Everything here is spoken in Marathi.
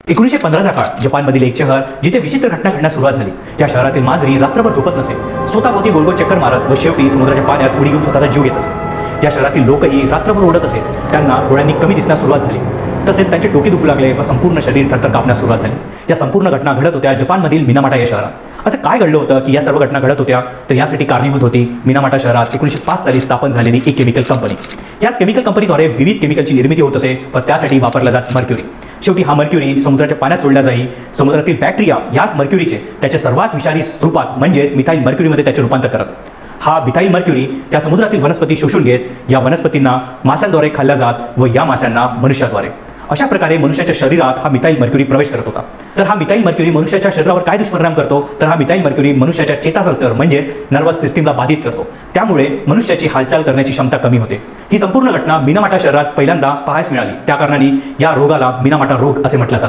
1915चा काळ जपानमधील एक शहर जिथे विचित्र घटना घडण्यास सुरुवात झाली। त्या शहरातील मांजरी रात्रभर झोपत नसे, स्वतःभोवती गोल गोल चक्कर मारत व शेवटी समुद्राच्या पाण्यात उडी घेऊन स्वतःचा जीव घेत असे। या शहरातील लोकही रात्रभर ओढत असे। त्यांना डोळ्यांनी कमी दिसण्यास सुरुवात झाली, तसेच त्यांचे डोके दुखू लागले व संपूर्ण शरीर थरथर कापण्यास सुरुवात झाली। या संपूर्ण घटना घडत होत्या जपानमधील मिनामाटा या शहरात। असं काय घडलं होतं की या सर्व घटना घडत होत्या? तर यासाठी कारणीभूत होती मिनामाटा शहरात 1905 साली स्थापन झालेली एक केमिकल कंपनी। याच केमिकल कंपनीद्वारे विविध केमिकलची निर्मिती होत असे व त्यासाठी वापरला जात मर्क्युरी। शेवटी हा मर्क्युरी समुद्राच्या पाण्यात सोडला जाई। समुद्रातील बॅक्टेरिया याच मर्क्युरीचे त्याच्या सर्वात विषारी स्वरूपात म्हणजेच मिथाइल मर्क्युरीमध्ये त्याचे रूपांतर करत। हा मिथाइल मर्क्युरी त्या समुद्रातील वनस्पती शोषून घेत या वनस्पतींना माशांद्वारे खाल्ला जात व या माशांना मनुष्याद्वारे। अशा प्रकारे मनुष्याच्या शरीरात हा मिथाइल मर्क्युरी प्रवेश करत होता। तर हा मिथाइल मर्क्युरी मनुष्याच्या शरीरावर काय दुष्परिणाम करतो? तर हा मिथाइल मर्क्युरी मनुष्याच्या चेतासंस्था म्हणजेच नर्वस सिस्टीमला बाधित करतो। त्यामुळे मनुष्याची हालचाल करण्याची क्षमता कमी होते। ही संपूर्ण घटना मिनामाटा शहरात पहिल्यांदा पाहायला मिळाली। त्या कारणाने या रोगाला मिनामाटा रोग असे म्हटले जाते।